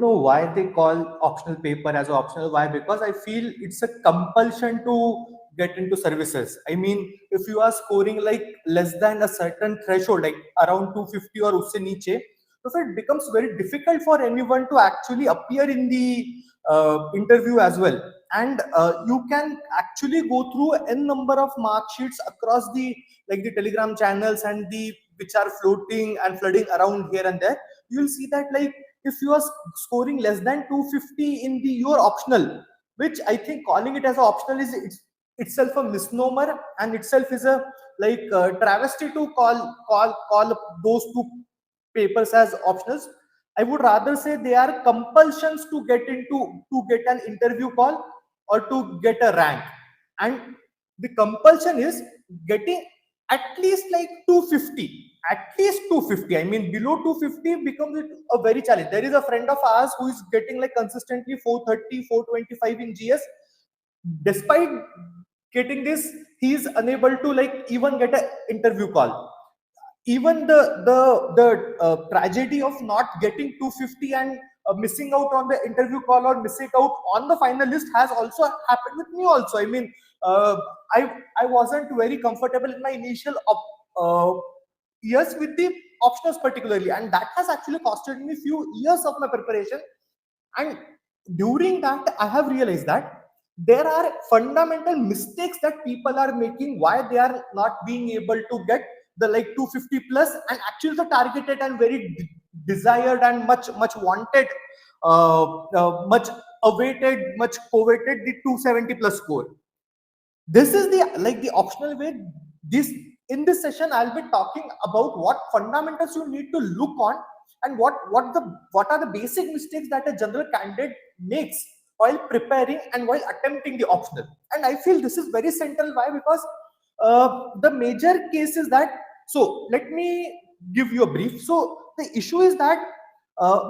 know why they call optional paper as optional. Why? Because I feel it's a compulsion to get into services. I mean, if you are scoring like less than a certain threshold, like around 250 or usse niche, so it becomes very difficult for anyone to actually appear in the interview as well. And you can actually go through n number of mark sheets across the like the Telegram channels and the which are floating and flooding around here and there. You'll see that like if you are scoring less than 250 in the your optional, which I think calling it as an optional is itself a misnomer and itself is a like travesty to call those two papers as optionals. I would rather say they are compulsions to get into to get an interview call or to get a rank. And the compulsion is getting at least like 250, at least 250. I mean below 250 becomes a very challenge. There is a friend of ours who is getting like consistently 430 425 in GS. Despite getting this, he is unable to like even get an interview call. Even the tragedy of not getting 250 and missing out on the interview call or missing out on the final list has also happened with me also. I mean, uh, I wasn't very comfortable in my initial years with the optionals particularly, and that has actually costed me few years of my preparation. And during that I have realized that there are fundamental mistakes that people are making, why they are not being able to get the like 250 plus and actually the targeted and very desired and much wanted, much awaited, much coveted the 270 plus score. This is the like the optional way. This In this session I'll be talking about what fundamentals you need to look on, and what are the basic mistakes that a general candidate makes while preparing and while attempting the optional. And I feel this is very central. Why? Because the major case is that, so let me give you a brief. So the issue is that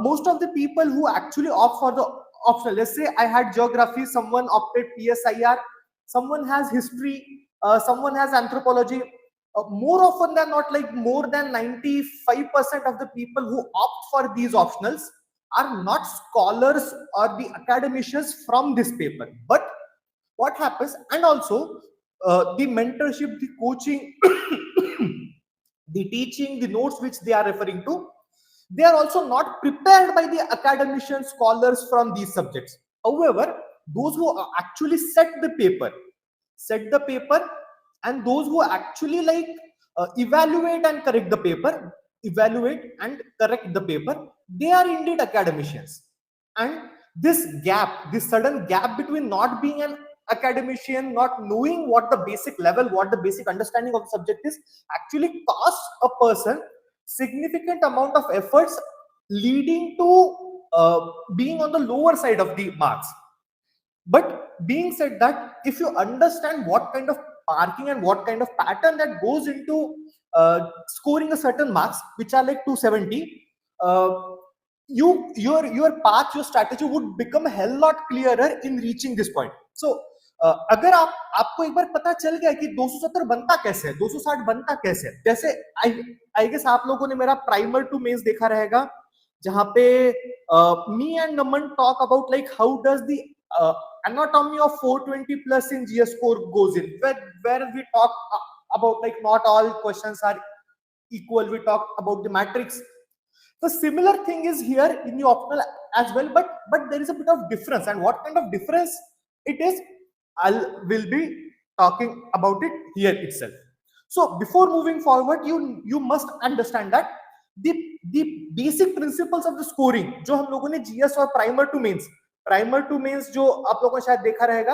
most of the people who actually opt for the optional, let's say I had geography, someone opted PSIR, someone has history, someone has anthropology. More often than not, like more than 95% of the people who opt for these optionals are not scholars or the academicians from this paper. But what happens, and also the mentorship, the coaching, the teaching, the notes which they are referring to, they are also not prepared by the academicians, scholars from these subjects. However, those who actually set the paper, and those who actually like evaluate and correct the paper, evaluate and correct the paper, they are indeed academicians. And this sudden gap between not being an academician, not knowing what the basic level, what the basic understanding of the subject is, actually costs a person significant amount of efforts, leading to being on the lower side of the marks. But being said that, if you understand what kind of parking and what kind of pattern that goes into scoring a certain marks, which are like 270, your path, your strategy would become a hell lot clearer in reaching this point. So अगर आपको एक बार पता चल गया कि 270 बनता कैसे है, 260 बनता कैसे है, जैसे आई गेस आप लोगों ने मेरा प्राइमर टू मेंस देखा रहेगा, जहां पे me and Naman talk about like how does the anatomy of 420 plus in GS score goes in, where we talk about like not all questions are equal. We talk about the matrix. The similar thing is here in the optional as well, but there is a bit of difference, and what kind of difference it is, will be talking about it here itself. So before moving forward, you must understand that the basic principles of the scoring जो हम लोगों ने GS और primer to mains जो आप लोगों ने शायद देखा रहेगा,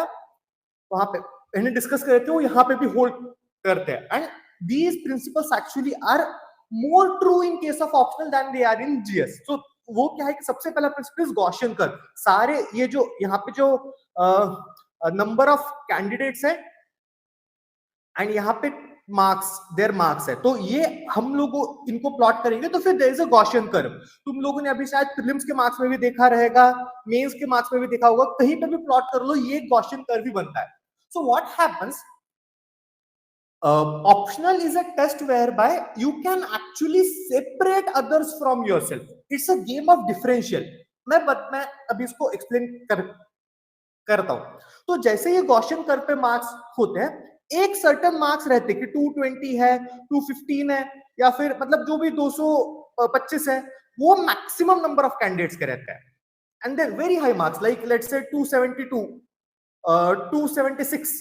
वहां पे इन्हें डिस्कस कर रहे थे, वो यहाँ पे भी होल्ड करते हैं. And these principles actually are more true in case of optional than they are in GS. तो वो क्या है कि सबसे पहला प्रिंसिपल इज गॉसियन कर्व. सारे ये जो यहाँ पे जो नंबर ऑफ कैंडिडेट्स है एंड यहाँ पे मार्क्स है, तो ये हम लोग इनको प्लॉट करेंगे तो फिर there is a Gaussian curve. तुम लोगों ने अभी शायद प्रीलिम्स के मार्क्स में भी देखा रहेगा, मेंस के मार्क्स में भी देखा होगा, कहीं पे भी प्लॉट कर लो, ये गॉसियन कर्व ही बनता है. So what happens, optional is a test whereby you can actually separate others from yourself. It's a game of differential. मैं अभी इसको एक्सप्लेन करता हूं। तो जैसे ये गॉसियन कर्व पे मार्क्स होते हैं, एक सर्टेन मार्क्स रहते हैं कि 220 है, 215 है, या फिर मतलब जो भी 225 है, वो मैक्सिमम नंबर ऑफ कैंडिडेट्स के रहते हैं। And then very high marks like let's say 272, 276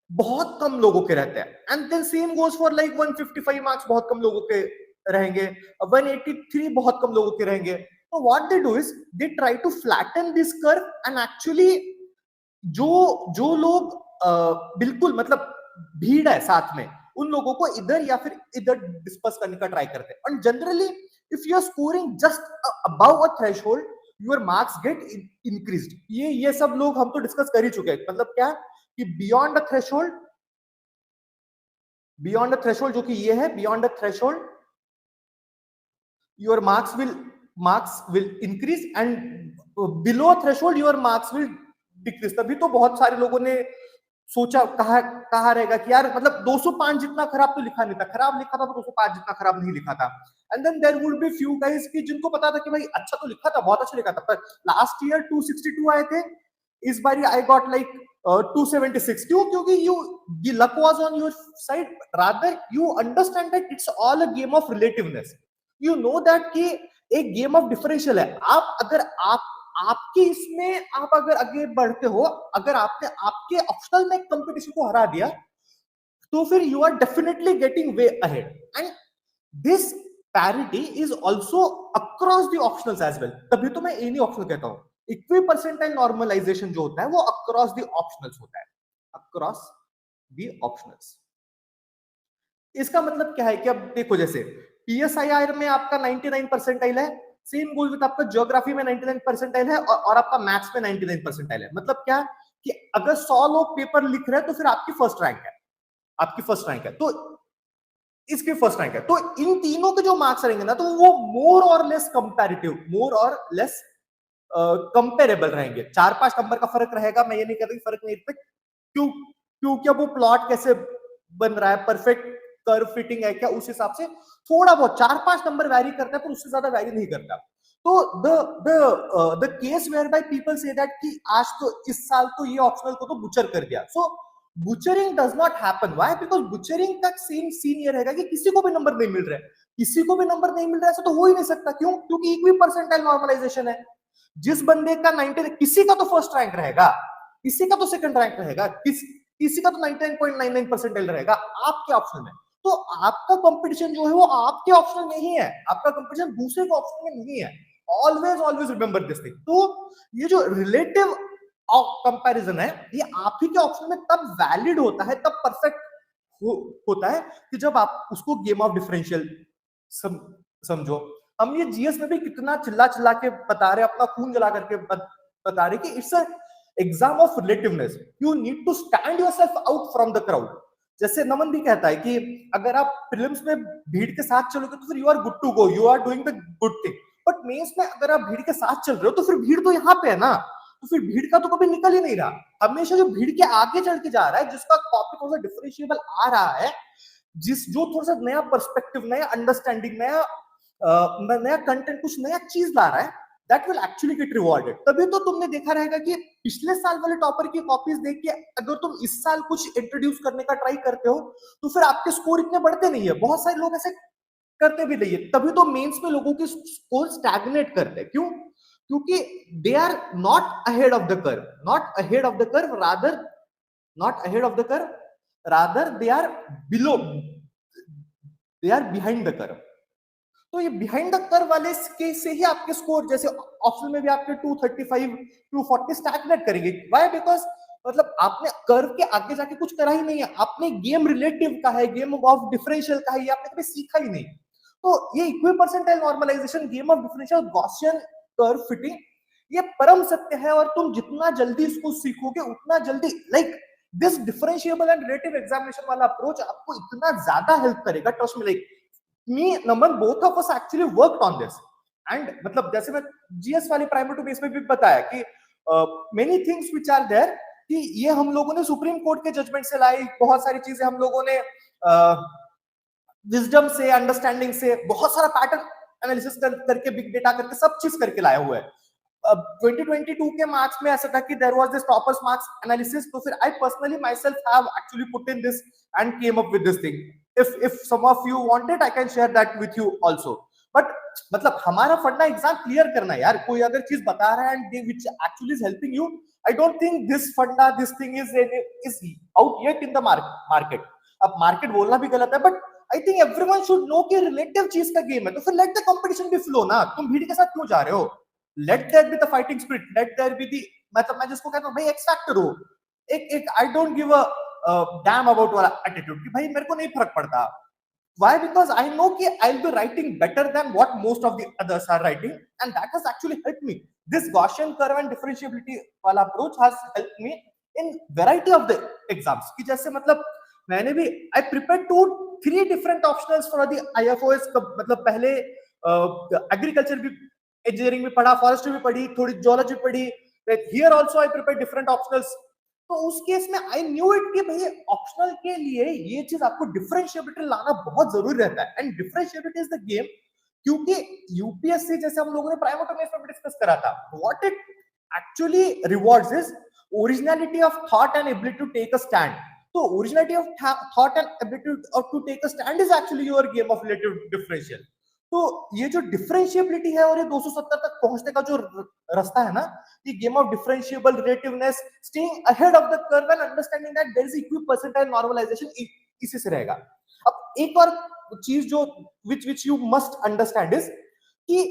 बहुत कम लोगों के रहते हैं। And then same goes for like 155 marks बहुत कम लोगों के रहेंगे, 183 बहुत कम लोगों के रहेंगे। तो what they do is they try to flatten this curve and actually जो जो लोग बिल्कुल मतलब भीड़ है साथ में, उन लोगों को इधर या फिर इधर डिस्पर्स करने का ट्राई करते हैं। And generally if you are scoring just above a threshold, your marks get increased. ये सब लोग हम तो डिस्कस कर ही चुके हैं। मतलब क्या कि बियॉन्ड अ थ्रेशोल्ड, जो कि ये है beyond a threshold, your marks will increase and below threshold your marks will decrease। तभी तो बहुत सारे लोगों ने सोचा कहा रहेगा कि यार मतलब 205 जितना खराब तो लिखा नहीं था, खराब लिखा था तो 205 जितना खराब नहीं लिखा था। And then there would be few guys कि जिनको पता था कि भाई अच्छा तो लिखा था, बहुत अच्छा लिखा था, पर लास्ट ईयर 262 आए थे, इस बार आई गॉट लाइक 276। क्यों? क्योंकि the luck was on your side, rather you understand that it's all a game of relativeness। you know that कि एक गेम ऑफ डिफरेंशियल है। आप अगर आपके इसमें आप अगर आगे बढ़ते हो, अगर आपने आपके ऑप्शनल में कंपटीशन को हरा दिया, तो फिर you are definitely getting way ahead. And this parity is also across the optionals as well. तभी तो मैं ए नहीं ऑप्शनल कहता हूं। इक्वी परसेंटाइल नॉर्मलाइजेशन जो होता है वो अक्रॉस द ऑप्शनल्स होता है, अक्रॉस द ऑप्शनल्स। इसका मतलब क्या है कि अब देखो जैसे पीएसआईआर में आपका 99 परसेंटाइल है, सेम गोल विद आपका ज्योग्राफी में 99 परसेंटाइल है और आपका मैथ्स में 99 परसेंटाइल है। मतलब क्या कि अगर 100 लोग पेपर लिख रहे हैं तो फिर आपकी फर्स्ट रैंक है, आपकी फर्स्ट रैंक है, तो इसके फर्स्ट रैंक है। तो इन तीनों के जो मार्क्स रहेंगे ना, तो वो मोर और लेस कंपैरेटिव, मोर और लेस कंपेरेबल रहेंगे। 4-5 नंबर का फर्क रहेगा, मैं ये नहीं कहता कि फर्क नहीं रहता। क्यों? क्योंकि वो प्लॉट कैसे बन रहा है, परफेक्ट कर्व फिटिंग है क्या, उस हिसाब से थोड़ा बहुत 4-5 नंबर वैरी करता है, पर उससे ज्यादा वैरी नहीं करता। तो the case whereby people say that कि आज तो इस साल तो ये ऑप्शनल को तो बुचर कर दिया। So butchering does not happen. Why? Because butchering का सेम सीन ये रहेगा कि किसी को भी नंबर नहीं मिल रहा है, किसी को भी नंबर नहीं मिल रहा है, ऐसा तो हो ही नहीं सकता। क्यों? क्योंकि इक्वी परसेंटाइल नॉर्मलाइजेशन है। जिस बंदे का 90, किसी का तो फर्स्ट रैंक रहेगा, किसी का तो सेकंड रैंक रहेगा, किसी का तो 99.99 परसेंटाइल रहेगा आपके ऑप्शन में। तो आपका कंपटीशन जो है वो आपके ऑप्शन में ही है, आपका कंपटीशन दूसरे के ऑप्शन में नहीं है। Always remember this thing. तो ये जो रिलेटिव कंपैरिजन है, ये आप ही के ऑप्शन में तब वैलिड होता है, तब परफेक्ट होता है कि जब आप उसको गेम ऑफ डिफरेंशियल समझो। हम ये जीएस में भी कितना चिल्ला चिल्ला के बता रहे, अपना खून जला करके बता रहे कि it's exam of relativeness. You need to stand yourself out from the crowd. जैसे नमन भी कहता है कि अगर आप प्रीलिम्स में भीड़ के साथ चलोगे तो फिर you are good to go, you are doing the good thing. But mains में अगर आप भीड़ के साथ चल रहे हो तो फिर भीड़ तो यहाँ पे है ना, तो फिर भीड़ का तो कभी निकल ही नहीं रहा। हमेशा जो भीड़ के आगे चल के जा रहा है, जिसका कॉपी थोड़ा सा डिफरेंशिएबल आ रहा है, जो थोड़ा सा नया पर्सपेक्टिव, नया अंडरस्टैंडिंग, नया कंटेंट, कुछ नया चीज ला रहा है, that will actually get rewarded. तभी तो तुमने देखा रहेगा कि पिछले साल वाले टॉपर की कॉपीज देख के अगर तुम इस साल कुछ इंट्रोड्यूस करने का ट्राई करते हो तो फिर आपके स्कोर इतने बढ़ते नहीं है। बहुत सारे लोग ऐसे करते भी नहीं है, तभी तो मेंस में लोगों के स्कोर स्टैग्नेट करते हैं। क्यों? क्योंकि they are not ahead of the curve, not ahead of the curve, rather not ahead of the curve, rather they are below, they are behind the curve. तो ये बिहाइंड द कर्व वाले के से ही आपके स्कोर, जैसे option में भी आपके 235 240 स्टैग्नेट करेंगे। व्हाई? बिकॉज मतलब आपने कर्व के आगे जाके कुछ करा ही नहीं है, आपने गेम रिलेटिव का है, गेम ऑफ डिफरेंशियल का है, ये आपने कभी सीखा ही नहीं। तो ये equipercentile normalisation, game of differential, Gaussian curve fitting, ये परम सत्य है। और तुम जितना जल्दी इसको सीखोगे उतना जल्दी, like this differentiable and relative examination वाला अप्रोच आपको इतना ज्यादा हेल्प करेगा। Trust me, like me, Naman, both of us actually worked on this। and मतलब जैसे मैं जीएस वाली प्राइमरी टू बेस में भी बताया कि many things which are there, कि ये हम लोगों ने सुप्रीम कोर्ट के जजमेंट से लाई, बहुत सारी चीजें हम लोगों ने विजडम से, अंडरस्टैंडिंग से, बहुत सारा पैटर्न एनालिसिस करके, बिग डेटा करके सब चीज करके लाया हुआ है। 2022 के मार्क्स में ऐसा था कि there was this toppers marks analysis, तो फिर I personally myself have actually put in this and came up with this thing. if some of you want it, I can share that with you also. But मतलब हमारा फंडा exam clear करना है यार. कोई अगर चीज बता रहा है and which actually is helping you, I don't think this funda, this thing is out yet in the market. अब मार्केट बोलना भी गलत है, but I think everyone should know कि रिलेटिव चीज का गेम है, तो फिर let the competition be flow ना. तुम भीड़ के साथ क्यों जा रहे हो? Let there be the fighting spirit, let there be the, मतलब मैं जिसको कहता हूं भाई एक्स फैक्टर हो. एक I don't give a damn about वाला एटीट्यूड कि भाई मेरे को नहीं फर्क पड़ता. Why? Because I know कि I'll be writing better than what most of the others are writing, and that has actually helped me. This Gaussian curve and differentiability वाला approach has helped me in variety of the exams. कि जैसे मतलब मैंने भी I prepared 3 different optionals for the IFOS. मतलब पहले agriculture भी, engineering भी पढ़ा, forestry भी पढ़ी, थोड़ी geology पढ़ी. Here also I prepared different optionals. तो उस केस में आई न्यू इट कि भाई ऑप्शनल के लिए ये चीज आपको डिफरेंशिएबिलिटी लाना बहुत जरूरी रहता है. And differentiability is the game, क्योंकि यूपीएससी जैसे हम लोगों ने प्राइम ऑटोमेशन में डिस्कस करा था, what it actually rewards is originality of thought and ability to take a stand. तो originality of thought and ability to take a stand is actually your game of relative differential. तो ये जो differentiability है और ये 270 तक पहुंचने का जो रास्ता है ना, ये game of differentiable relativeness, staying ahead of the curve and understanding that there is equipercentile normalisation, इसी से रहेगा. अब एक और चीज जो which you must understand is कि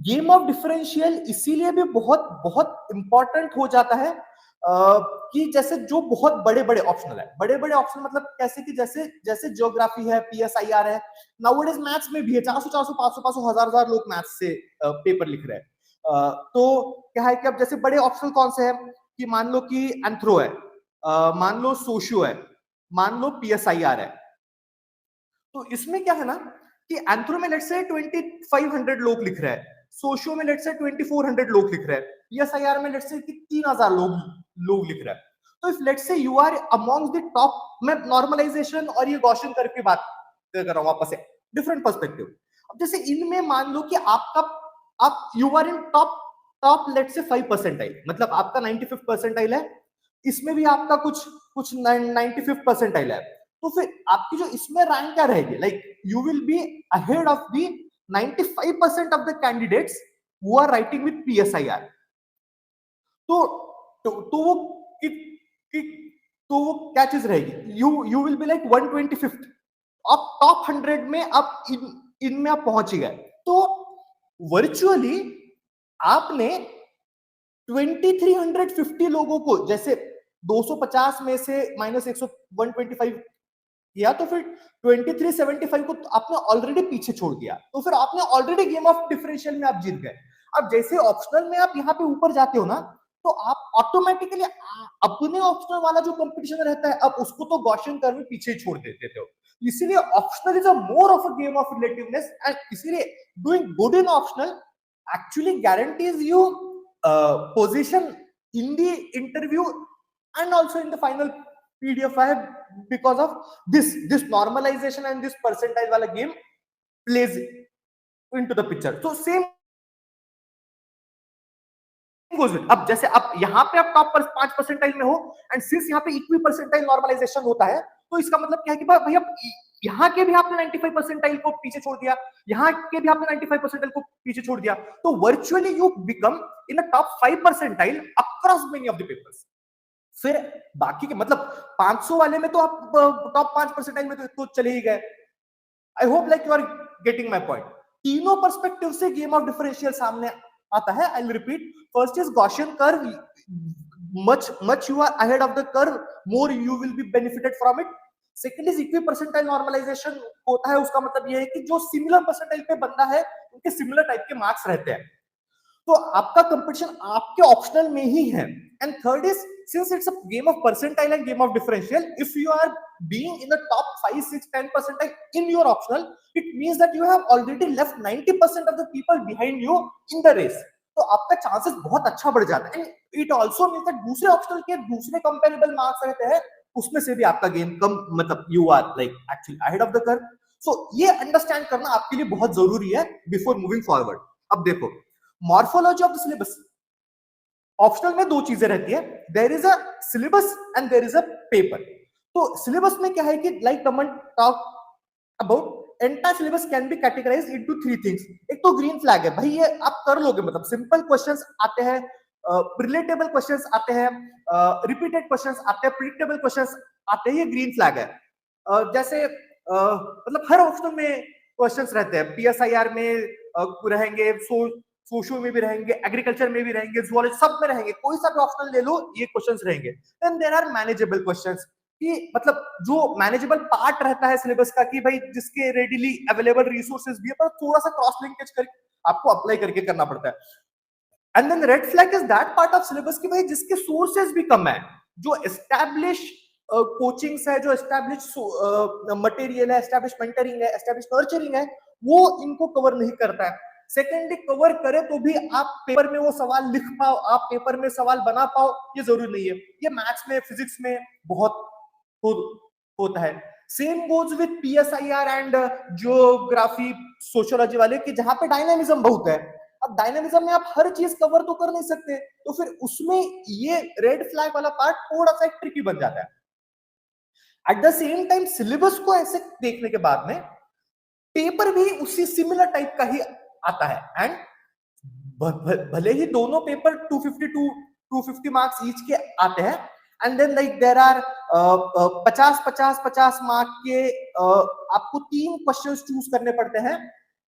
गेम ऑफ डिफरेंशियल इसीलिए भी बहुत बहुत इंपॉर्टेंट हो जाता है कि जैसे जो बहुत बड़े बड़े ऑप्शनल है. बड़े बड़े ऑप्शनल मतलब कैसे कि जैसे जैसे ज्योग्राफी है, पीएसआईआर है, नाउअडेज मैथ्स में भी है. 400 400 500 500 हजार लोग मैथ्स से पेपर लिख रहे हैं. तो क्या है कि अब जैसे बड़े ऑप्शनल कौन से हैं कि मान लो कि एंथ्रो है, मान लो सोशियो है, मान लो पीएसआईआर है. तो इसमें क्या है ना कि एंथ्रो में लेट्स से 2500 लोग लिख रहे हैं, सोशियो में लेट्स से 2400 लोग लिख रहे हैं, पीएसआईआर में लेट्स से 3000 लोग लिख रहे हैं. तो if let's say you are among the top, मैं नॉर्मलाइजेशन और ये गॉसियन करके बात कर रहा हूं वापस से, डिफरेंट पर्सपेक्टिव. अब जैसे इनमें मान लो कि आप you are in top let's say 5 percentile, मतलब आपका 95th परसेंटाइल है, इसमें भी आपका कुछ 95th परसेंटाइल है. तो फिर आपकी जो इसमें रैंक क्या रहेगी, like you will be ahead of the 95% of the candidates who are writing with PSIR. तो वो तो वो क्या चीज रहेगी, you will be like 125th. आप टॉप 100 में आप इनमें आप पहुंच गए. तो वर्चुअली आपने 2350 लोगों को, जैसे 250 में से माइनस 125 किया, तो फिर 2375 को आपने ऑलरेडी पीछे छोड़ दिया. तो फिर आपने ऑलरेडी गेम ऑफ डिफरेंशियल में आप जीत गए. अब जैसे ऑप्शनल में आप यहाँ पे ऊपर जाते हो ना, तो आप ऑटोमेटिकली अपने ऑप्शनल वाला जो कंपटीशन रहता है, अब उसको तो गॉसियन कर्व में पीछे ही छोड़ देते थे. इसीलिए optional is a more of a game of relativeness, and इसीलिए doing good in optional actually guarantees you position in the interview and also in the final PDF file, because of this normalization and this percentile wala game plays into the picture. So same goes with, अब जैसे आप यहाँ पे आप top पर 5 percentile में हो, and since यहाँ पे इक्वी परसेंटाइल नॉर्मलाइजेशन होता है, तो इसका मतलब क्या है कि भाई अब यहाँ के भी आपने 95 परसेंटाइल को पीछे छोड़ दिया, यहाँ के भी आपने 95 परसेंटाइल को पीछे छोड़ दिया, तो virtually you become in the top 5 percentile across many of the papers. फिर बाकी के मतलब 500 वाले में तो आप टॉप 5 परसेंटाइल में तो चले ही गए. I hope like you are getting my point. तीनों पर्सपेक्टिव से गेम ऑफ डिफरेंशियल सामने आता है. I will repeat. First is Gaussian curve, much you are ahead of the curve, more you will be benefited from it. Second is equipercentile normalisation होता है, उसका मतलब ये है कि जो सिमिलर परसेंटाइल पे बंदा है उनके सिमिलर टाइप के मार्क्स रहते हैं. तो आपका कंपटीशन आपके ऑप्शनल में ही है. And third is, since it's a game of percentile and game of differential, if you are being in the top 5 6 10 percentile in your optional, it means that you have already left 90% of the people behind you in the race. तो आपका chances बहुत अच्छा बढ़ जाता है. And it also means that दूसरे optional के दूसरे कंपेरेबल मार्क्स रहते हैं, उसमें से भी आपका गेम कम, मतलब you are like actually ahead of the curve. So ये अंडरस्टैंड करना आपके लिए बहुत जरूरी है बिफोर मूविंग फॉरवर्ड. अब देखो, morphology of the syllabus, optional में दो चीजें रहती है, there is a syllabus and there is a paper. तो सिलेबस में क्या है कि like common talk about entire syllabus can be categorised into three things. एक तो ग्रीन फ्लैग है, भाई ये आप कर लोगे, मतलब सिंपल क्वेश्चंस आते हैं, रिलेटेबल क्वेश्चंस आते हैं, रिपीटेड क्वेश्चंस आते हैं, प्रिडिक्टेबल क्वेश्चंस आते हैं, ये ग्रीन फ्लैग है। जैसे मतलब हर ऑप्शन में क्वेश्चंस रहते हैं, पीएसआईआर में रहेंगे, सोशल में भी रहेंगे, एग्रीकल्चर में भी रहेंगे, जुअलॉजी सब में रहेंगे, कोई सा भी ऑप्शनल ले लो ये क्वेश्चंस रहेंगे। Then there are manageable questions, कि मतलब जो मैनेजेबल पार्ट रहता है सिलेबस का, कि भाई जिसके रेडिली अवेलेबल रिसोर्सेज भी है, पर थोड़ा सा क्रॉस लिंकेज करके आपको अप्लाई करके करना पड़ता है। And then red flag is that part of syllabus की भाई जिसके सोर्सेज भी कम है, जो एस्टैब्लिश कोचिंग्स है, जो एस्टैब्लिश मटेरियल है, एस्टैब्लिश मेंटरिंग है, एस्टैब्लिश नर्चरिंग है, वो इनको कवर नहीं करता है। सेकेंडली कवर करे तो भी आप पेपर में वो सवाल लिख पाओ, आप पेपर में सवाल बना पाओ, ये जरूरी नहीं है। ये मैथ्स में, फिजिक्स में बहुत होता है। Same goes with PSIR and geography, sociology वाले, कि जहां पे डायनामिज्म बहुत है। अब डायनामिज्म में आप हर चीज कवर तो कर नहीं सकते, तो फिर उसमें ये रेड फ्लैग वाला पार्ट थोड़ा सा ट्रिकी बन जाता है। At the same time syllabus को ऐसे देखने के बाद में पेपर भी उसी सिमिलर टाइप का ही आता है। एंड भले ही दोनों पेपर 250 मार्क्स ईच के आते हैं, and then like there are 50 mark के आपको 3 क्वेश्चंस चूज करने पड़ते हैं,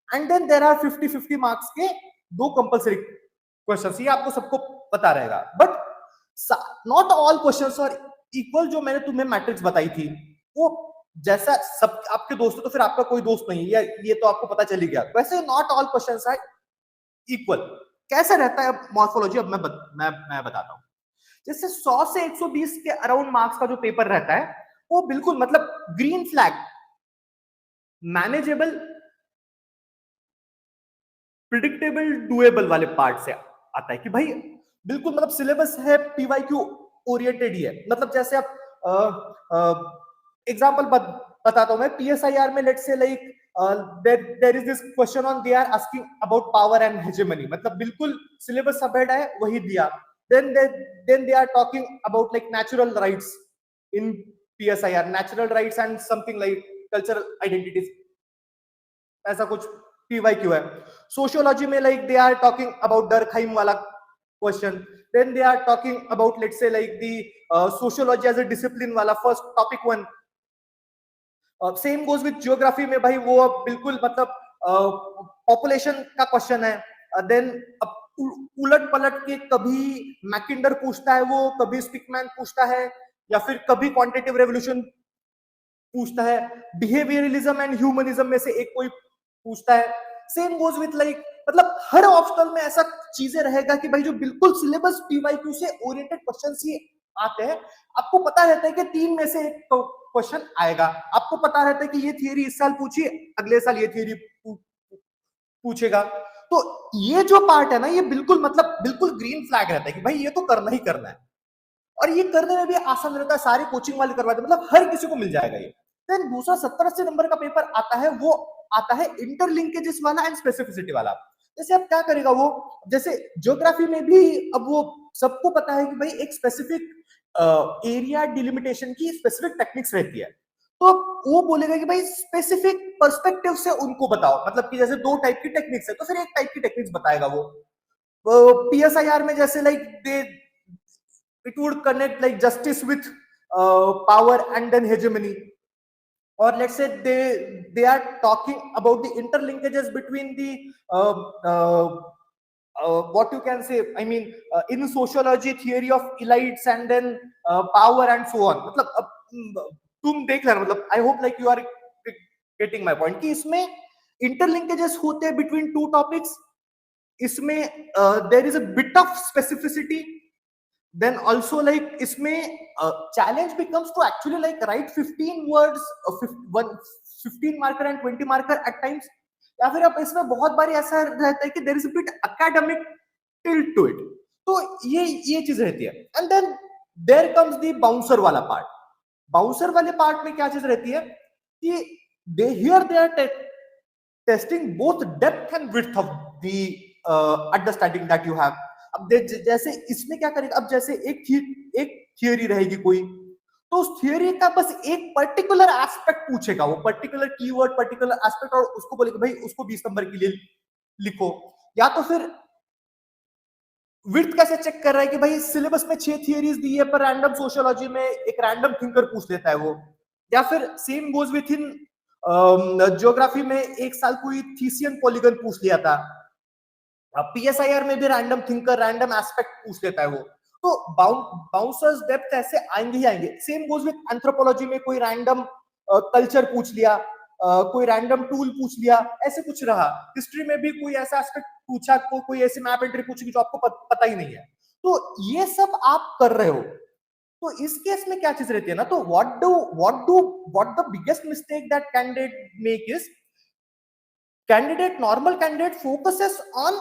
and then there are 50 marks के 2 कंपलसरी क्वेश्चंस। ये आपको सबको पता रहेगा, but not all questions are equal. जो मैंने तुम्हें मैट्रिक्स बताई थी, वो जैसा सब आपके दोस्त, तो फिर आपका कोई दोस्त नहीं है, ये तो आपको पता चल ही गया। वैसे not all questions are equal. कैसे रहता है मॉर्फोलॉजी, अब मैं बताता हूं। जैसे 100 से 120 के अराउंड मार्क्स का जो पेपर रहता है, वो बिल्कुल मतलब green flag, manageable, predictable, doable वाले पार्ट से आता है, कि भाई बिल्कुल मतलब सिलेबस है पीवाईक्यू ओरिएंटेड ही है। मतलब जैसे आप एग्जांपल बताता हूं मैं, पीएसआईआर में let's say like there is this question on, they are asking about power and hegemony, मतलब बिल्कुल सिलेबस सबहेड है वही दिया। then they are talking about like natural rights in PSIR, natural rights and something like cultural identities, ऐसा कुछ PYQ है। Sociology में like they are talking about Durkheim वाला question, then they are talking about let's say like the sociology as a discipline वाला first topic 1। Same goes with geography में भाई वो बिल्कुल मतलब पॉपुलेशन का क्वेश्चन है। देन उलट पलट के कभी मैकिंडर पूछता है, वो कभी स्पिकमैन पूछता है, या फिर कभी क्वांटिटेटिव रेवोल्यूशन पूछता है, बिहेवियरलिज्म एंड ह्यूमनिज्म में से एक कोई पूछता है। सेम गोज विथ लाइक मतलब हर ऑप्शनल में ऐसा चीजें रहेगा कि भाई जो बिल्कुल सिलेबस पीवाईक्यू से ओरिएंटेड क्वेश्चंस ही आते हैं। आपको पता रहता है कि 3 में से एक क्वेश्चन आएगा, आपको पता रहता है कि ये थियरी इस साल पूछी, अगले साल ये थियरी पूछेगा। तो ये जो पार्ट है ना, ये बिल्कुल मतलब बिल्कुल ग्रीन फ्लैग रहता है कि भाई ये तो करना ही करना है, और ये करने में भी आसान रहता है, सारे कोचिंग वाले करवाते हैं, मतलब हर किसी को मिल जाएगा ये। देन दूसरा 70-80 नंबर का पेपर आता है, वो आता है इंटरलिंकेजेस वाला एंड स्पेसिफिसिटी वाला। जैसे अब क्या करेगा वो, जैसे ज्योग्राफी में भी अब वो सबको पता है कि भाई एक स्पेसिफिक एरिया डिलिमिटेशन की स्पेसिफिक टेक्निक्स रहती है, तो वो बोलेगा कि भाई स्पेसिफिक पर्सपेक्टिव से उनको बताओ, मतलब कि जैसे 2 टाइप की टेक्निक्स है, तो फिर एक टाइप की टेक्निक्स बताएगा वो। पीएसआईआर में जैसे like they it would connect like justice with power and then hegemony, or let's say they are talking about the interlinkages between the what you can say, I mean in sociology theory of elites and then power and so on। मतलब तुम देख लेना, मतलब I hope like you are getting my point, कि इसमें interlinkages होते हैं between 2 topics, इसमें there is a bit of specificity. then also like इसमें challenge becomes to actually like write 15 words, 15 marker and 20 marker at times, या फिर अब इसमें बहुत बार ऐसा रहता है कि there is a bit academic tilt to it। तो ये चीज रहती है। and then there comes the bouncer वाला पार्ट। बाउंसर वाले पार्ट में क्या चीज रहती है कि they are testing both depth and width of the understanding that you have। अब जैसे इसमें क्या करेगा, अब जैसे एक थियरी रहेगी कोई, तो उस थियरी का बस एक पर्टिकुलर एस्पेक्ट पूछेगा, वो पर्टिकुलर कीवर्ड, पर्टिकुलर एस्पेक्ट, और उसको बोलेगा भाई उसको 20 नंबर के लिए लिखो। या तो फिर विड्थ कैसे चेक कर रहा है कि भाई सिलेबस में 6 थियरीज दी है, पर रैंडम सोशियोलॉजी में एक रैंडम थिंकर पूछ लेता है वो। या फिर same goes with in geography में एक साल कोई थीसियन पॉलीगन पूछ लिया था, पीएसआईआर में भी रैंडम थिंकर, रैंडम एस्पेक्ट पूछ लेता है वो। तो बाउंसर्स डेप्थ ऐसे आएंगे ही आएंगे। सेम गोज विथ एंथ्रोपोलॉजी में कोई रैंडम कल्चर पूछ लिया, कोई रैंडम टूल पूछ लिया, ऐसे कुछ रहा। हिस्ट्री में भी कोई ऐसा एस्पेक्ट पूछा, कोई ऐसी मैप एंट्री पूछी जो आपको पता ही नहीं है। तो ये सब आप कर रहे हो। तो इस केस में क्या चीज रहती है ना, तो what the biggest mistake that candidate make is, normal candidate focuses on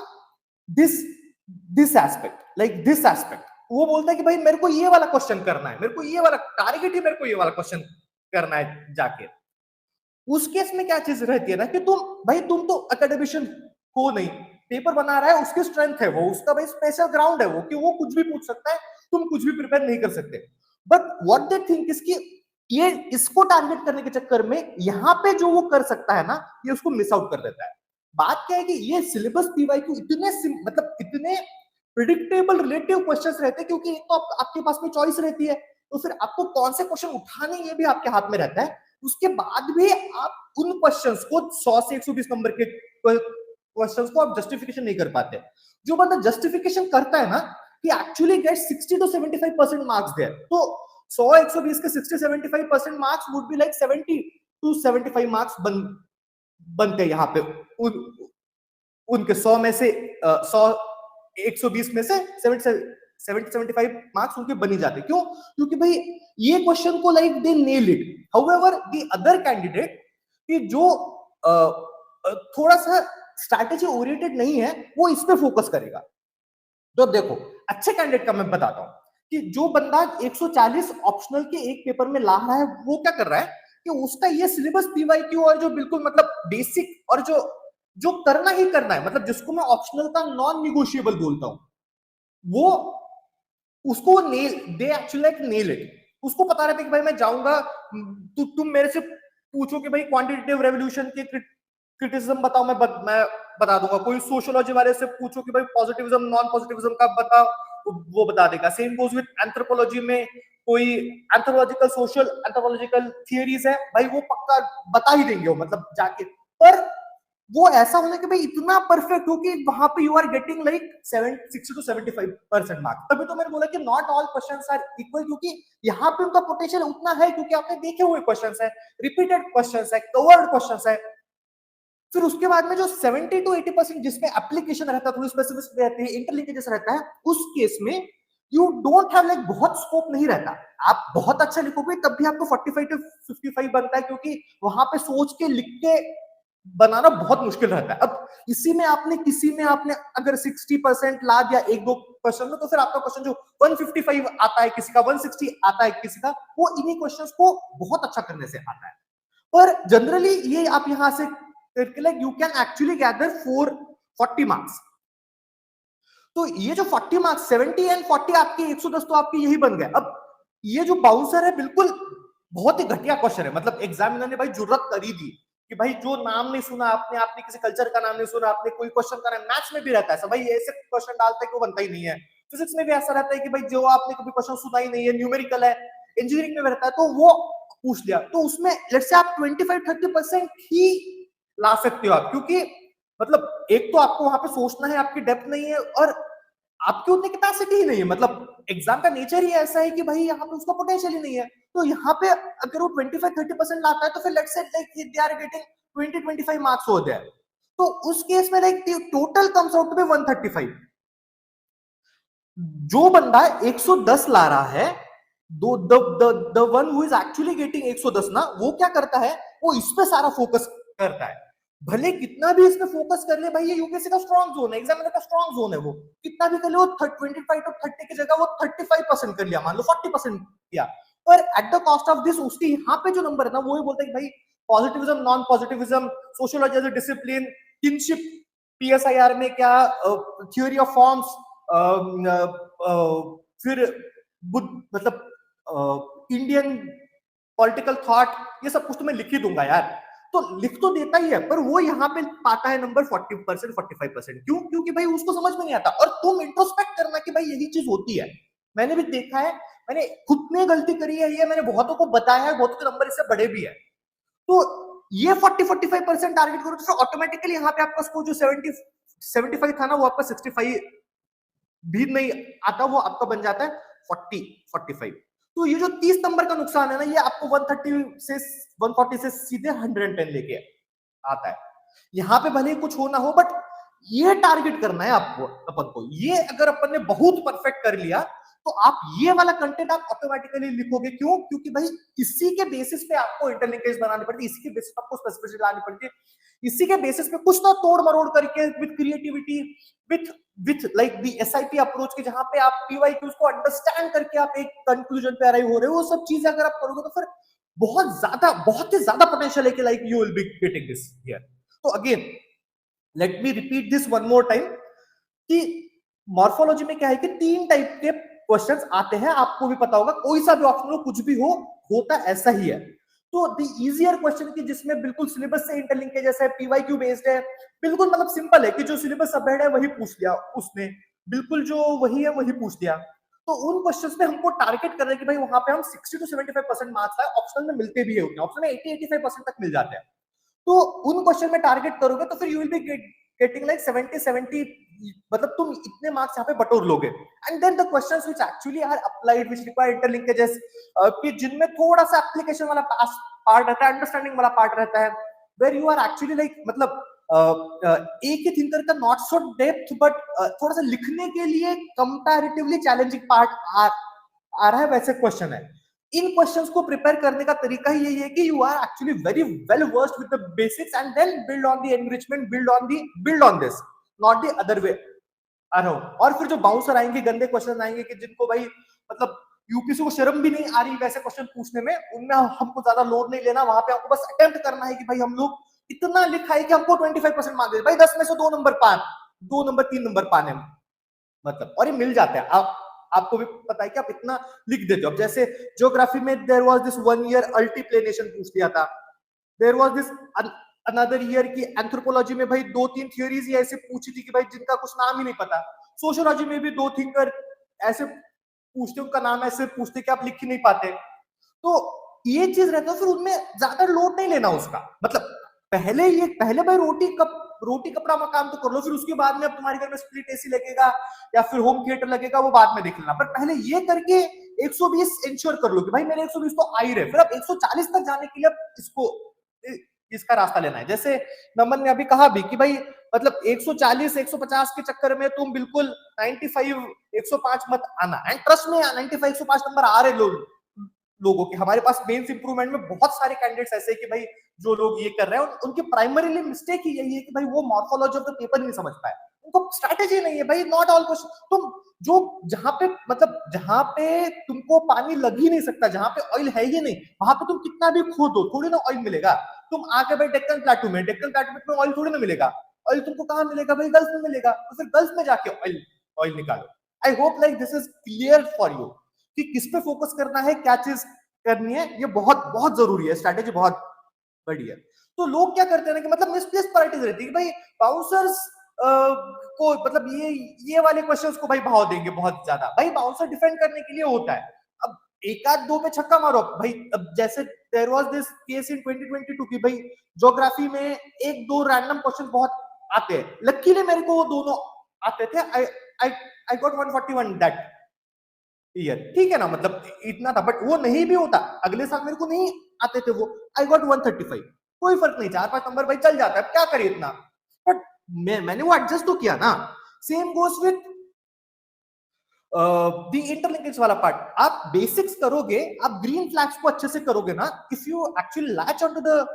this aspect, like this aspect. वो बोलता है कि भाई मेरे को ये वाला क्वेश्चन करना है, मेरे को ये वाला टारगेट ही, मेरे को ये वाला क्वेश्चन करना है जाके। उस केस में क्या चीज रहती है ना कि तुम तो एकेडमिशियन हो नहीं, पेपर बना रहा है, उसकी स्ट्रेंथ है वो, उसका भाई स्पेशल ग्राउंड है वो, कि वो कुछ भी पूछ सकता है, तुम कुछ भी प्रिपेयर नहीं कर सकते। But what they think is कि ये इसको टारगेट करने के चक्कर में यहाँ पे जो वो कर सकता है ना, ये उसको मिस आउट कर देता है। बात क्या है कि ये सिलेबस पीवाईक्यू इतने मतलब इतने प्रिडिक्टेबल रिलेटिव क्वेश्चंस रहते हैं, क्योंकि एक तो आपके पास में चॉइस रहती है, तो फिर आपको कौन से क्वेश्चन उठाने ये भी आपके हाथ में रहता है। उसके बाद भी आप उन क्वेश्चंस को 100 से 120 नंबर के क्वेश्चंस को आप जस्टिफिकेशन नहीं कर पाते। जो बंदा जस्टिफिकेशन करता है ना, कि actually get 60 to 75% marks there. तो 100 120 के 60-75% marks would be like 70 to 75 marks बनते यहाँ पे। उनके 100 में से 100 120 में से 70-75 मार्क्स उनके बनी जाते। क्यों? क्योंकि भाई ये क्वेश्चन को like they nail it. However the other candidate कि जो थोड़ा सा स्ट्रैटेजी ओरिएंटेड नहीं है, वो इस पे फोकस करेगा। तो देखो, अच्छे कैंडिडेट का मैं बताता हूं कि जो बंदा 140 ऑप्शनल के एक पेपर में ला रहा है, वो क्या कर रहा है कि उसका ये सिलेबस पीवाईक्यू और जो बिल्कुल मतलब बेसिक और जो करना ही करना है, मतलब जिसको मैं ऑप्शनल का नॉन निगोशिएबल बोलता हूं, वो उसको nail they actually like nail it. उसको पता रहता है कि भाई मैं जाऊंगा, तुम मेरे से पूछो कि भाई क्वांटिटेटिव रेवोल्यूशन के क्रिटिसिज्म बताओ, मैं बता दूंगा। कोई सोशियोलॉजी वाले से पूछो कि भाई पॉजिटिविज्म नॉन पॉजिटिविज्म का बताओ, वो बता देगा। सेम गोज विद एंथ्रोपोलॉजी में कोई एंथ्रोपोलॉजिकल सोशल एंथ्रोपोलॉजिकल थियरीज है, भाई वो पक्का बता ही देंगे वो, मतलब जाके। पर वो ऐसा होना कि भाई इतना परफेक्ट हो कि वहां पे you are getting like 60 to 75% marks. तभी तो मैंने बोला कि not all questions are equal, क्योंकि यहाँ पे उनका पोटेंशियल उतना है, क्योंकि आपने देखे हुए क्वेश्चंस है, रिपीटेड क्वेश्चंस है, कवर्ड क्वेश्चंस है। फिर उसके बाद में जो 70 to 80% जिसमें एप्लीकेशन रहता है, थोड़ी स्पेसिफिक रहती है, इंटरलिंकेजेस रहता है, उस केस में यू डोंट हैव लाइक बहुत स्कोप नहीं रहता। आप बहुत अच्छा लिखोगे तब भी आपको 45 to 55 बनता है, क्योंकि वहां पे सोच के लिख के बनाना बहुत मुश्किल रहता है। अब इसी में आपने किसी में आपने अगर 60% ला दिया एक दो क्वेश्चन में, तो फिर आपका क्वेश्चन जो 155 आता है किसी का, 160 आता है किसी का, वो इन्हीं क्वेश्चंस को बहुत अच्छा करने से आता है। पर जनरली ये आप यहां से like you can actually gather 40 marks. तो ये जो 40 मार्क्स 70 एंड 40 आपके 110 तो आपके यही बन गए। अब ये जो बाउंसर है बिल्कुल बहुत ही घटिया क्वेश्चन है, मतलब एग्जामिनर ने भाई जरूरत कर ही दी कि भाई जो नाम नहीं सुना आपने, आपने किसी कल्चर का नाम नहीं सुना, आपने कोई क्वेश्चन का नाम, मैथ्स में भी रहता है ऐसा, भाई ऐसे क्वेश्चन डालता है कि वो बनता ही नहीं है। फिजिक्स में भी ऐसा रहता है कि भाई जो आपने कभी क्वेश्चन सुना ही नहीं है, न्यूमेरिकल है। इंजीनियरिंग में रहता है तो वो पूछ लिया, तो उसमें लेट्स से आप 25-30% ही ला सकते हो आप, क्योंकि मतलब एक तो आपको वहां पे सोचना है, आपकी डेप्थ नहीं है, और आपकी उतनी कैपेसिटी ही नहीं है। मतलब एग्जाम का नेचर ही ऐसा है कि भाई यहाँ पे उसका पोटेंशियल ही नहीं है। तो यहाँ पे अगर वो 25-30% लाता है, तो फिर let's say like they are getting 20-25 marks हो जाए, तो उस केस में like total comes out to be 135। जो बंदा 110 ला रहा है, the one who is actually getting 110 ना, वो क्या करता है, वो इस पे सारा फोकस करता है। भले कितना भी इसमें फोकस कर ले, भाई ये यूपीएससी का स्ट्रॉन्ग जोन है, एग्जामिनर का स्ट्रॉन्ग जोन है, वो कितना भी कर ले, वो 25 to 30 की जगह वो 35% कर लिया, मान लो 40% किया, पर at the cost of this उसके यहाँ पे जो नंबर है ना, वो ही बोलता है कि भाई positivism non positivism, sociology as a discipline, kinship, PSIR में क्या, थ्योरी ऑफ फॉर्म्स, फिर बुद्ध मतलब इंडियन पॉलिटिकल थॉट, ये सब कुछ तो मैं लिख ही दूंगा यार। तो लिख तो देता ही है, पर वो यहाँ पे पाता है नंबर 40% 45%। क्यों? क्योंकि भाई उसको समझ में नहीं आता। और तुम इंट्रोस्पेक्ट करना कि भाई यही चीज होती है। मैंने भी देखा है, मैंने खुद ने गलती करी है, ये मैंने बहुतों को बताया है, बहुतों के नंबर इससे बड़े भी है। तो ये 40-45% टारगेट करो तो ऑटोमेटिकली यहाँ पे आपका स्कोर जो 75 था ना, वो आपका 65 भी नहीं आता, वो आपका बन जाता है 40-45। तो ये जो 30 नंबर का नुकसान है ना, ये आपको 130 से 140 से सीधे 110 लेके आता है। यहाँ पे भले कुछ हो ना हो, बट ये टारगेट करना है आपको, अपन को। ये अगर अपन ने बहुत परफेक्ट कर लिया, तो आप ये वाला कंटेंट आप ऑटोमेटिकली लिखोगे। क्यों? क्योंकि भाई इसी के बेसिस पे आपको इंटरलिंकेज बनानी पड़ती है, इसी के बेसिस पे आपको स्पेसिफिसिटी लानी पड़ती है, इसी के बेसिस पे कुछ ना तोड़ मरोड़ करके with creativity, with like the SIP approach के, जहां पे आप पीवाईक्यूज को अंडरस्टैंड करके आप एक कंक्लूजन पे अराइव हो रहे हो, वो सब चीजें अगर आप करोगे तो फिर बहुत ही ज्यादा पोटेंशियल है कि like you will be getting this here. तो again let me repeat this one more time कि मॉर्फोलॉजी में क्या है कि 3 टाइप के क्वेश्चंस आते हैं। आपको भी पता होगा, कोई सा भी ऑप्शन हो, कुछ भी हो, होता ऐसा ही है। तो द इजियर क्वेश्चन की जिसमें बिल्कुल सिलेबस से इंटरलिंकेज जैसे पीवाईक्यू बेस्ड है, बिल्कुल मतलब सिंपल है कि जो सिलेबस सबहेड है वही पूछ लिया उसने, बिल्कुल जो वही है वही पूछ दिया। तो उन क्वेश्चंस में हमको टारगेट कर रहे हैं कि भाई वहां पे हम 60 to 75% मार्क्स लाए। ऑप्शनल में मिलते भी है, उतने ऑप्शन में 80-85% तक मिल जाते हैं। तो उन क्वेश्चन में टारगेट करोगे तो फिर you will be getting like 70, मतलब तुम इतने मार्क्स यहाँ पे बटोर लोगे। And then the questions which actually are applied, which require interlinkages, कि जिनमें थोड़ा सा एप्लीकेशन वाला पार्ट रहता है, अंडरस्टैंडिंग वाला पार्ट रहता है, where you are actually like मतलब एक ही थिंकर का नॉट सो डेप्थ, बट थोड़ा सा लिखने के लिए कंपैरेटिवली चैलेंजिंग पार्ट आ रहा है, वैसे क्वेश्चन है। इन क्वेश्चंस को प्रिपेयर करने का तरीका ही यही है कि you are actually very well versed with the basics and then build on the enrichment, build on this, not the other way around. और फिर जो बाउंसर आएंगे, गंदे क्वेश्चन आएंगे कि जिनको भाई मतलब यूपीसी को शर्म भी नहीं आ रही वैसे क्वेश्चन पूछने में, उनमें हमको ज्यादा लोड नहीं लेना। वहां पे हमको बस अटेम्प्ट करना है कि भाई हम लोग इतना लिखा है कि हमको 25% मार्क्स दे भाई, 10 में से 2 नंबर पान, 2 नंबर 3 नंबर पाने मतलब, और ये मिल जाता है। आपको भी पता है कि आप इतना लिख देते हो। अब जैसे ज्योग्राफी में there was this 1 year altiplanation पूछ दिया था, there was this another year की एंथ्रोपोलॉजी में भाई 2-3 थ्योरीज ही ऐसे पूछी थी कि भाई जिनका कुछ नाम ही नहीं पता। सोशियोलॉजी में भी 2 थिंकर ऐसे पूछते, उनका नाम ऐसे पूछते कि आप लिख ही नहीं पाते। तो ये चीज रहता है, फिर उनमें ज्यादा लोड नहीं लेना उसका। मतलब पहले भाई रोटी कपड़ा मकान तो कर लो, फिर उसके बाद में अब तुम्हारे घर में स्प्लिट एसी लगेगा या फिर होम थिएटर लगेगा, वो बाद में देख लेना। पर पहले ये करके 120 इंश्योर कर लो कि भाई मेरे 120 तो आ ही रहे, फिर अब 140 तक जाने के लिए अब इसका रास्ता लेना है। जैसे नमन ने अभी कहा भी कि भाई मतलब 140 150 के चक्कर में तुम बिल्कुल 95 105 मत आना। एंड ट्रस्ट में 95 105 नंबर आ रहे लोगों के हमारे पास मेंस इंप्रूवमेंट में बहुत सारे कैंडिडेट्स ऐसे हैं कि भाई जो लोग ये कर रहे हैं उनकी प्राइमरीली मिस्टेक ही यही है कि भाई वो मॉर्फोलॉजी ऑफ द पेपर नहीं समझ पाए, उनको स्ट्रैटेजी नहीं है भाई। नॉट ऑल क्वेश्चन तुम जो जहां पे तुमको पानी लग ही नहीं सकता, जहां पे ऑयल है ही नहीं, वहां पे तुम कितना भी खोदो थोड़ी ना ऑयल मिलेगा। तुम आके भाई डेक्कन प्लेटू में ऑयल थोड़ी ना मिलेगा। ऑयल तुमको कहां मिलेगा भाई? गल्फ में मिलेगा। तो फिर गल्फ में जाके ऑयल निकालो। आई hope like this is clear for you कि किस पे फोकस करना है, क्या चीज करनी है। ये बहुत बहुत जरूरी है, स्ट्रैटेजी बहुत बड़ी है। तो लोग क्या करते हैं ना कि मतलब मिसप्लेस्ड प्रायोरिटीज रहती है कि भाई बाउंसर्स को मतलब ये वाले क्वेश्चंस को भाई भाव देंगे बहुत ज्यादा। भाई बाउंसर डिफेंड करने के लिए होता है। अब एक आध दो पे छक्का मारो भाई। अब जैसे there was this case in 2022 की भाई ज्योग्राफी में एक दो रैंडम क्वेश्चन बहुत आते हैं। लकीली मेरे को वो दोनों आते थे। आई गॉट 141 दैट ईयर, ठीक है ना, मतलब इतना था। बट वो नहीं भी होता, अगले साल मेरे को नहीं आते थे वो, आई गॉट 135। कोई फर्क नहीं, 4-5 नंबर भाई चल जाता है, क्या करिए इतना। बट मैंने वो एडजस्ट तो किया ना। Same goes with the interlinkage वाला पार्ट। आप बेसिक्स करोगे, आप ग्रीन फ्लैग्स को अच्छे से करोगे ना, if you actually latch on to the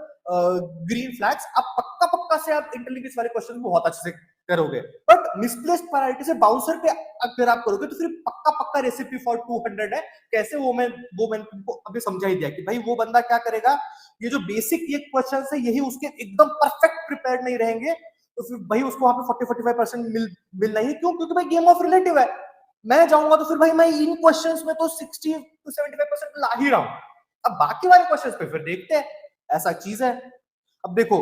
green flags, आप पक्का से आप इंटरलिंकेज वाले क्वेश्चन बहुत अच्छे से करोगे। बट मिसप्लेस्ड प्रायोरिटी से बाउंसर पे अगर आप करोगे तो फिर पक्का रेसिपी फॉर 200 है। कैसे? वो मैंने तुमको अभी समझा ही दिया कि भाई वो बंदा क्या करेगा, ये जो बेसिक ये क्वेश्चन है यही उसके एकदम परफेक्ट प्रिपेयर्ड नहीं रहेंगे, तो फिर भाई उसको वहां पे 40-45% मिलना ही क्यों? क्योंकि भाई गेम ऑफ रिलेटिव है। मैं जाऊंगा तो फिर भाई मैं इन क्वेश्चंस में तो 60 to 75% ला ही रहा हूं। अब बाकी वाले क्वेश्चंस पे फिर देखते हैं, ऐसा चीज है। अब देखो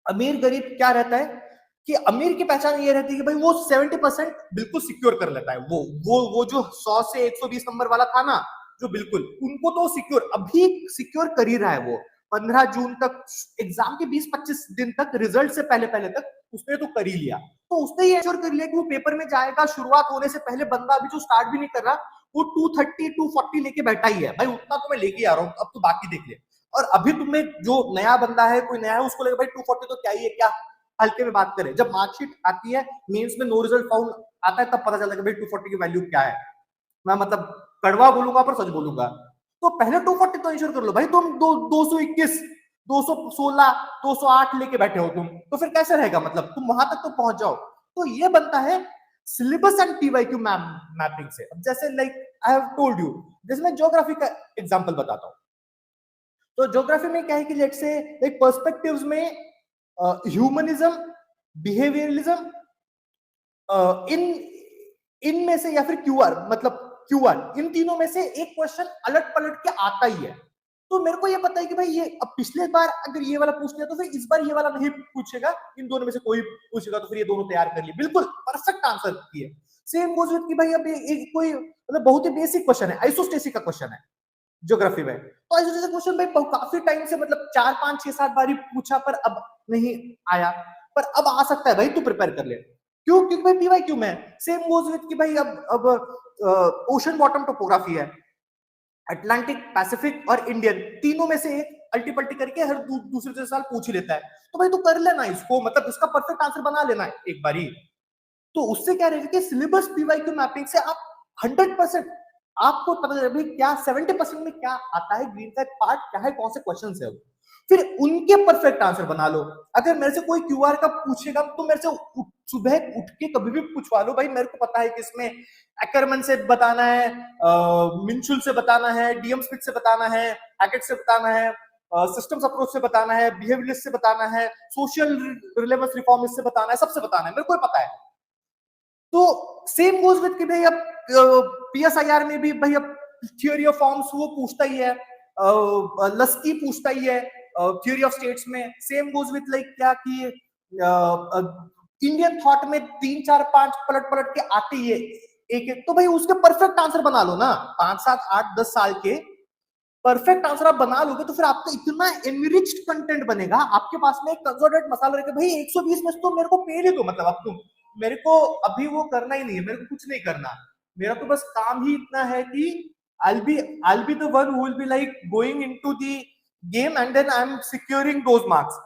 अमीर गरीब क्या रहता है कि अमीर की पहचान ये रहती है कि भाई वो 70% बिल्कुल सिक्योर कर लेता है। वो जो 100 से 120 नंबर वाला था ना, जो बिल्कुल उनको तो सिक्योर अभी सिक्योर कर ही रहा है। वो 15 जून तक एग्जाम के 20-25 दिन तक रिजल्ट से पहले पहले तक उसने तो कर ही लिया। तो उसने ये एश्योर कर लिया कि वो पेपर में जाएगा, शुरुआत होने से पहले बंदा अभी जो स्टार्ट भी नहीं कर रहा वो 230-240 लेके बैठा ही है। भाई उतना तो मैं लेके आ रहा हूँ, अब तो बाकी देख ले। और अभी तुम्हें जो नया बंदा है, कोई नया है, उसको लगे भाई 240 तो क्या ही है, क्या हल्के में बात करें। जब मार्कशीट आती है, मेंस में नो रिजल्ट फाउंड आता है, तब पता चलता है कि भाई 240 की वैल्यू क्या है। मैं मतलब कड़वा बोलूंगा पर सच बोलूंगा। तो पहले 240 तो इंश्योर कर लो भाई। तुम 221, 216, 208 लेके बैठे हो तुम, तो फिर कैसे रहेगा? मतलब तुम वहां तक तो पहुंच जाओ। तो ये बनता है सिलेबस एंड पीवाईक्यू मैपिंग से। अब जैसे like I have told you, जैसे मैं ज्योग्राफी का एग्जांपल बताता हूँ। तो ज्योग्राफी में क्या है कि लेट्स से एक पर्सपेक्टिव्स में ह्यूमनिज्म, बिहेवियरलिज्म, इन इनमें से या फिर क्यूआर, मतलब क्यूआर, इन तीनों में से एक क्वेश्चन अलट पलट के आता ही है। तो मेरे को ये पता है कि भाई ये अब पिछले बार अगर ये वाला पूछ लिया तो फिर इस बार ये वाला नहीं पूछेगा, इन दोनों में से कोई पूछेगा तो फिर ये दोनों तैयार कर लिए, बिल्कुल परफेक्ट आंसर किए। सेम गोज विद कि भाई अब एक कोई मतलब बहुत ही बेसिक क्वेश्चन है, आइसोस्टेसी का क्वेश्चन है ज्योग्राफी में। तो आइसोस्टेसी क्वेश्चन भाई काफी टाइम से मतलब 4 5 6 7 बार ही पूछा पर अब नहीं आया, पर अब आ सकता है भाई, तू प्रिपेयर कर ले। क्यों? क्योंकि भाई पीवाईक्यू में सेम गोज विद कि भाई अब ओशन बॉटम टोपोग्राफी है, अटलांटिक, पैसिफिक और इंडियन, तीनों में से एक अल्टी पल्टी करके हर दूसरे साल पूछ ही लेता है। तो भाई तू कर लेना इसको, मतलब इसका परफेक्ट आंसर बना लेना एक बार ही। तो उससे क्या रहेगा कि सिलेबस पीवाईक्यू मैपिंग से आप 100% आपको पता चले भाई क्या 70% में क्या आता है, ग्रीन का पार्ट क्या है, कौन से क्वेश्चन है। फिर उनके परफेक्ट आंसर बना लो। अगर मेरे से कोई क्यूआर का पूछेगा तो मेरे से सुबह उठ के कभी भी पूछवा लो भाई, मेरे को पता है कि इसमें एक्करमन से बताना है, मिंचुल से बताना है, डीएम स्मिथ से बताना है, हैकेट से बताना है, सिस्टम्स अप्रोच से बताना है, बिहेवियरिस्ट से बताना है, सोशल रिलेवेंस रिफॉर्मिस्ट से बताना है, सबसे बताना है, मेरे को पता है। तो सेम गोज विद कि भाई अब पीएसआईआर में भी भाई अब थ्योरी ऑफ फॉर्म्स वो पूछता ही है, लस्की पूछता ही है, थ्योरी ऑफ स्टेट्स में सेम गोज विद लाइक क्या कि इंडियन थॉट में 3 4 5 पलट पलट के आते ही है एक एक। तो भाई उसके परफेक्ट आंसर बना लो ना, 5 7 8 10 साल के परफेक्ट आंसर आप बना लोगे तो फिर आपका इतना एनरिच्ड कंटेंट बनेगा, आपके पास में एक कंसोलिडेटेड मसाला रहेगा। भाई 120 में तो मेरे को पेल ही दो, मतलब अब तुम मेरे को अभी वो करना ही नहीं है, मेरे को कुछ नहीं करना, मेरा तो बस काम ही इतना है कि I'll be the one who will be like going into the game and then I'm securing those marks.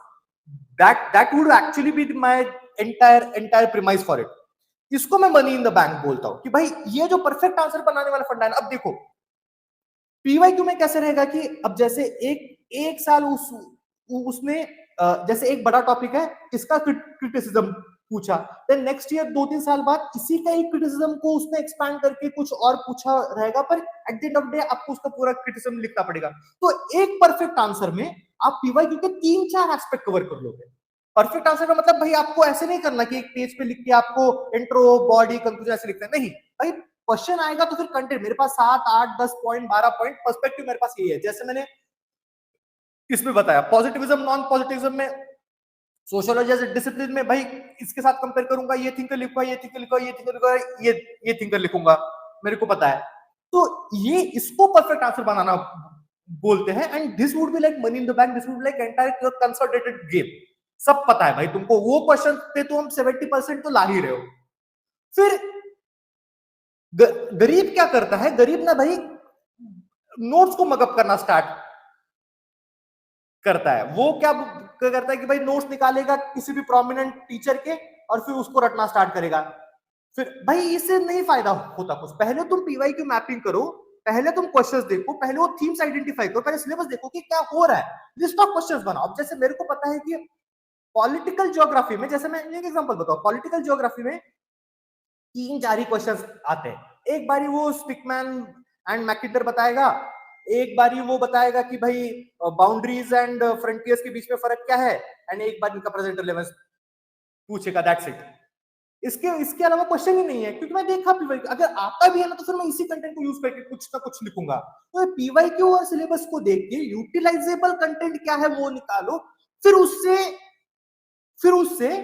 That would actually be my entire premise for it. इसको मैं मनी इन द बैंक बोलता हूं कि भाई ये जो perfect answer बनाने वाला फंडा है। अब देखो पीवाईक्यू में कैसे रहेगा कि अब जैसे एक साल उसने जैसे एक बड़ा टॉपिक है, इसका क्रिटिसिज्म पूछा, देन नेक्स्ट ईयर 2 3 साल बाद इसी का ही क्रिटिसिज्म को उसने एक्सपैंड करके कुछ और पूछा रहेगा, पर at the end of day आपको उसका पूरा क्रिटिसिज्म लिखना पड़ेगा। तो एक परफेक्ट आंसर में आप पीवाईक्यू के 3 4 एस्पेक्ट कवर कर लोगे। परफेक्ट आंसर का मतलब भाई आपको ऐसे नहीं करना कि एक पेज पे लिख के आपको इंट्रो, बॉडी, कंक्लूजन ऐसे लिखना है, नहीं भाई क्वेश्चन आएगा तो फिर कंटेंट मेरे पास 7 8 10 पॉइंट 12 पॉइंट पर्सपेक्टिव मेरे पास यही है। जैसे मैंने इसमें बताया पॉजिटिविज्म नॉन पॉजिटिविज्म में, सोशियोलॉजी एज डिसिप्लिन में भाई इसके साथ कंपेयर करूंगा, ये थिंकर लिखूंगा, ये थिंकर लिखूंगा, ये थिंकर लिखूंगा, ये थिंकर लिखूंगा, मेरे को पता है। तो ये इसको परफेक्ट आंसर बनाना बोलते हैं। And this would be like money in the bank, this would be like entire consolidated game. सब पता है भाई तुमको, वो क्वेश्चन पे तो हम 70% तो ला ही रहे हो। फिर गरीब क्या करता है, गरीब ना भाई नोट्स को मगअप करना स्टार्ट करता है। वो क्या करता है कि भाई नोट्स निकालेगा किसी भी प्रोमिनेंट टीचर के और फिर उसको रटना स्टार्ट करेगा। फिर भाई इससे नहीं फायदा होता कुछ। पहले तुम पीवाईक्यू मैपिंग करो, पहले तुम क्वेश्चंस देखो, पहले वो थीम्स आइडेंटिफाई करो, पहले सिलेबस देखो कि क्या हो रहा है, लिस्ट ऑफ क्वेश्चंस बनाओ। अब जैसे मेरे को पता है कि पॉलिटिकल ज्योग्राफी में, जैसे मैं एक एग्जांपल बताऊं, पॉलिटिकल ज्योग्राफी में 3 4 ही क्वेश्चंस आते हैं। एक बारी वो स्पिकमैन एंड मैकिंटर बताएगा, एक बारी वो बताएगा कि भाई बाउंड्रीज एंड फ्रंटियर्स के बीच में फर्क क्या है, एंड एक बार इनका प्रेजेंट रिलेवेंस पूछेगा, दैट्स इट। इसके इसके अलावा क्वेश्चन ही नहीं है, क्योंकि मैं देखा पीवाई अगर आता भी है ना तो फिर मैं इसी कंटेंट को यूज करके कुछ ना कुछ लिखूंगा। तो पीवाईक्यू और सिलेबस को देख के यूटिलाइजेबल कंटेंट क्या है वो निकालो, फिर उससे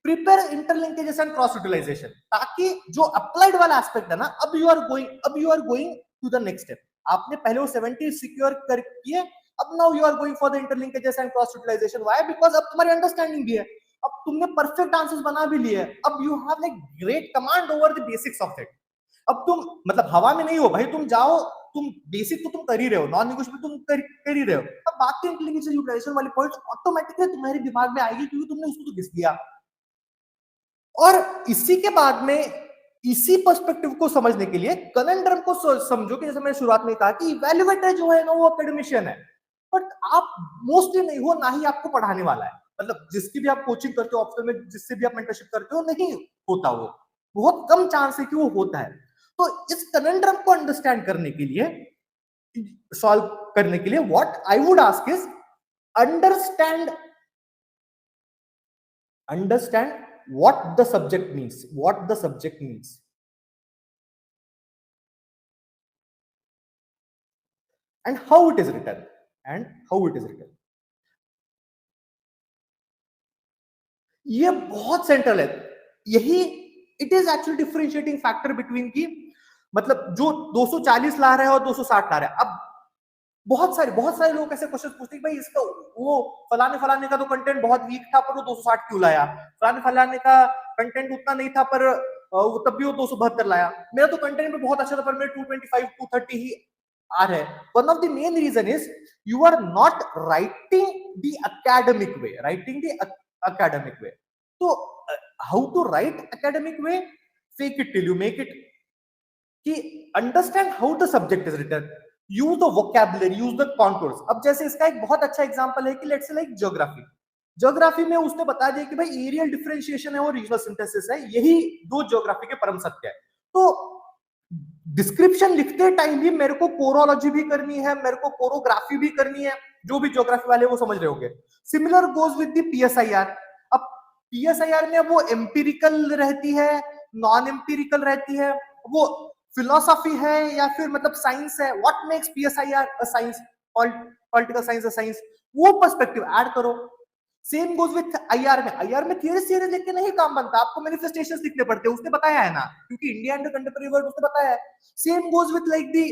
prepare interlinkages and cross utilisation, ताकि जो अप्लाइड वाला एस्पेक्ट है ना, अब you are going to the next step. आपने पहले वो 70 सिक्योर कर किए, अब now you are going for the interlinkages and cross utilisation. Why? Because अब तुम्हारी अंडरस्टैंडिंग भी है, अब तुमने परफेक्ट आंसर्स बना भी लिए, अब you have like great command over the basics of it. अब तुम मतलब हवा में नहीं हो भाई, तुम जाओ, तुम बेसिक तो तुम कर ही रहे हो, नॉन नेगोशिएबल तुम कर ही रहे हो, अब बाकी इंटेलिजेंस यूटिलाइजेशन वाली पॉइंट्स ऑटोमेटिकली तुम्हारे दिमाग में आएगी, क्योंकि तुमने उसको तो घिस दिया। और इसी के बाद में इसी पर्सपेक्टिव को समझने के लिए कनेंड्रम को समझो कि जैसे मैंने शुरुआत में कहा कि इवैल्यूएटर जो है ना वो एकेडमिशियन है, बट आप मोस्टली नहीं हो, ना ही आपको पढ़ाने वाला है। मतलब जिसकी भी आप कोचिंग करते हो ऑप्शन में, जिससे भी आप मेंटरशिप करते हो, नहीं होता, वो बहुत कम चांस है कि वो होता है। तो इस कनेंड्रम को अंडरस्टैंड करने के लिए, सॉल्व करने के लिए, what I would ask is understand what the subject means and how it is written ये बहुत सेंट्रल है। यही it is actually differentiating factor between की, मतलब जो 240 ला रहा है और 260 ला रहा है। अब बहुत सारे लोग ऐसे क्वेश्चन पूछते हैं भाई इसका वो फलाने का तो कंटेंट बहुत वीक था पर वो 260 क्यों लाया, फलाने का कंटेंट उतना नहीं था पर तब भी वो 272 लाया, मेरा तो कंटेंट भी बहुत अच्छा था पर मेरे 225 230 ही आ रहे हैं। One of the main reason is you are not writing the academic way. तो how to write academic way? Fake it till you make it, कि understand how the subject is written, use the vocabulary, use the contours. अब जैसे इसका एक बहुत अच्छा example है कि लेट्स से लाइक ज्योग्राफी में उसने बता दिया कि भाई एरियल डिफरेंशिएशन है और रीजनल सिंथेसिस है, यही दो ज्योग्राफी के परम सत्य है। तो डिस्क्रिप्शन लिखते टाइम भी मेरे को कोरोलॉजी भी करनी है, मेरे को कोरोग्राफी भी करनी है, जो भी ज्योग्राफी वाले वो समझ रहे होंगे। Similar goes with the PSIR. अब पीएसआईआर में वो एम्पिरिकल रहती है, नॉन एम्पिरिकल रहती है, वो फिलोसॉफी है या फिर मतलब साइंस है, what makes PSIR a science, political science a science, वो पर्सपेक्टिव ऐड करो। सेम गोज विथ आईआर में थियरी लिख के नहीं काम बनता, आपको मैनिफेस्टेशंस लिखने पड़ते हैं, उसने बताया है ना, क्योंकि इंडिया एंड कंटेम्परेरी वर्ल्ड उसने बताया है। Same goes with like the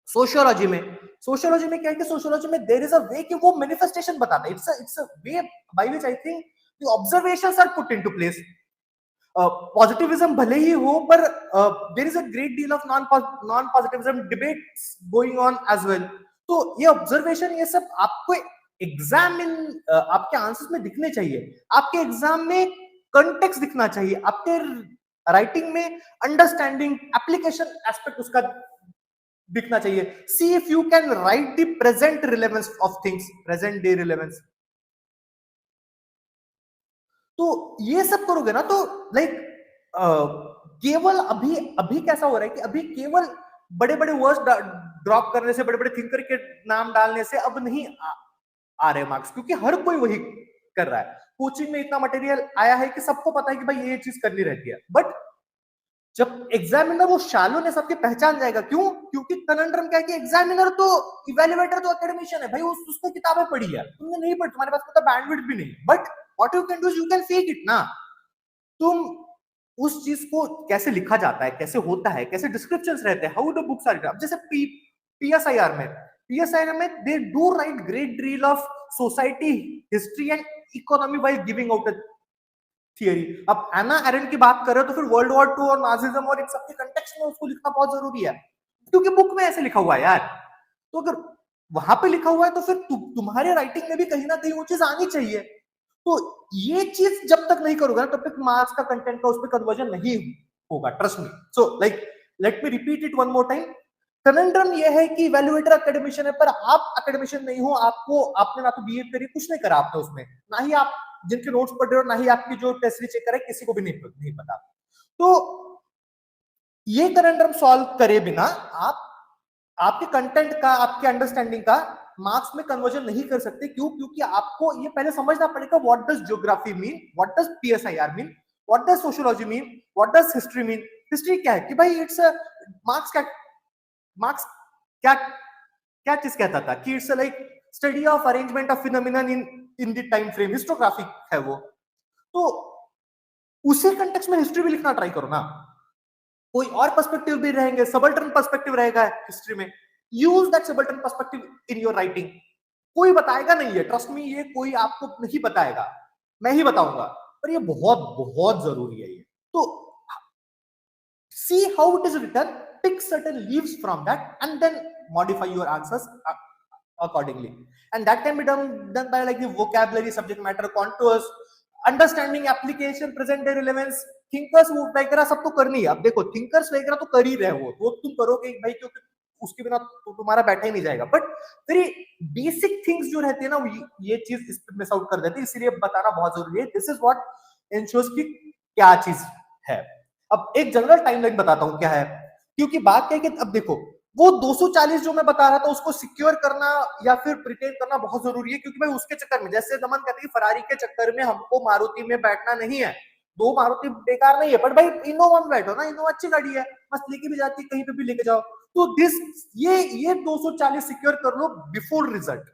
sociology में क्या है कि सोशियोलॉजी में देयर इज अ वे कि वो मैनिफेस्टेशन बताता है, it's a way by which I think the observations are put into place. Positivism भले ही हो पर there is a great deal of non positivism debates going on as well. तो ये ऑब्जर्वेशन ये सब आपको आपके आंसर्स में दिखने चाहिए, आपके एग्जाम में कंटेक्स्ट दिखना चाहिए, आपके राइटिंग में अंडरस्टैंडिंग एप्लीकेशन एस्पेक्ट उसका दिखना चाहिए। See if you can write the present relevance of things, present day relevance. तो ये सब करोगे ना तो लाइक केवल अभी कैसा हो रहा है कि अभी केवल बड़े बड़े वर्ड्स ड्रॉप करने से, बड़े बड़े थिंकर के नाम डालने से अब नहीं आ रहे मार्क्स, क्योंकि हर कोई वही कर रहा है। कोचिंग में इतना मटेरियल आया है कि सबको पता है कि भाई ये चीज करनी रहती है, बट जब एग्जामिनर वो शालो ने सबके पहचान जाएगा, क्यों? क्योंकि कनंड्रम क्या है कि एग्जामिनर तो इवैल्यूएटर तो एकेडमिशियन है भाई, उसने किताबें पढ़ी है, तुमने नहीं पढ़ी, तुम्हारे पास तो बैंडविड्थ भी नहीं, but what you can do you can fake it ना। तुम उस चीज को कैसे लिखा जाता है, कैसे होता है, कैसे डिस्क्रिप्शंस रहते हैं, हाउ द बुक्स आर, जैसे पीएसआईआर में they do right great deal of society, history and economy while giving out theory. अब एना एरेंट की बात कर रहे हो तो फिर वर्ल्ड वॉर 2 और नाजिज्म और इन सबके कंटेक्स्ट में उसको लिखना बहुत जरूरी है, क्योंकि बुक में ऐसे लिखा हुआ है यार। तो अगर वहां पे लिखा हुआ है तो फिर तुम्हारे राइटिंग में भी कहीं ना कहीं वो चीज आनी चाहिए। तो ये चीज जब तक नहीं करोगे ना तब तक मार्क्स का कंटेंट का उस पर कन्वर्जन नहीं होगा, trust me. So like let me repeat it one more time. Conundrum ये है कि वैल्यूएटर एकेडमिशियन है पर आप एकेडमिशियन नहीं हो, आपने ना तो बीए करी, कुछ नहीं करा आपने उसमें, ना ही आप जिनके नोट्स पढ़ रहे हो, ना ही आपकी जो टेस्ट चेक करे, किसी को भी नहीं पता। तो ये कनेंड्रम सॉल्व करे बिना आप आपके कंटेंट का, आपके अंडरस्टैंडिंग का मार्क्स में कन्वर्जन नहीं कर सकते। क्यों? क्योंकि आपको ये पहले समझना पड़ेगा what does geography mean, what does PSIR mean, what does sociology mean, what does history mean. History क्या है कि भाई इट्स मार्क्स क्या, मार्क्स क्या क्या चीज कहता था कि it's like study of arrangement of phenomenon in the time frame, histographic है वो। तो उसी कंटेक्स्ट में हिस्ट्री भी लिखना ट्राई करो ना। कोई और पर्सपेक्टिव भी रहेंगे, सबल्टर्न पर्सपेक्टिव रहेगा हिस्ट्री में, use that subaltern perspective in your writing. कोई बताएगा नहीं है, ट्रस्ट मी, ये कोई आपको नहीं बताएगा, मैं ही बताऊंगा, पर ये बहुत बहुत जरूरी है ये। तो see how it is written, pick certain leaves from that and then modify your answers accordingly, and that can be done by like the vocabulary, subject matter, contours, understanding, application, present day relevance, thinkers वगैरह सब तो करनी है। अब देखो thinkers वगैरह तो कर ही रहे हो, वो तुम करोगे भाई, क्योंकि उसके बिना तो तुम्हारा बैठा ही नहीं जाएगा। बट फिर बेसिक थिंग्स जो रहती है ना, ये चीज इस मिस आउट कर देते हैं, इसलिए बताना बहुत जरूरी है। दिस इज व्हाट इंश्योर्स कि क्या चीज है। अब एक जनरल टाइमलाइन बताता हूं क्या है, क्योंकि बात क्या है कि अब देखो वो 240 जो मैं बता रहा था उसको सिक्योर करना या फिर प्रिटेन करना बहुत जरूरी है, क्योंकि भाई उसके चक्कर में, जैसे दमन कहती है फरारी के चक्कर में हमको मारुति में बैठना नहीं है। दो मारुति बेकार नहीं है, बट भाई इनोवा में बैठो ना, इनोवा अच्छी गाड़ी है, मस्त लेके भी जाती है, कहीं पे भी लेके जाओ। तो ये 240 सिक्योर कर लो बिफोर रिजल्ट।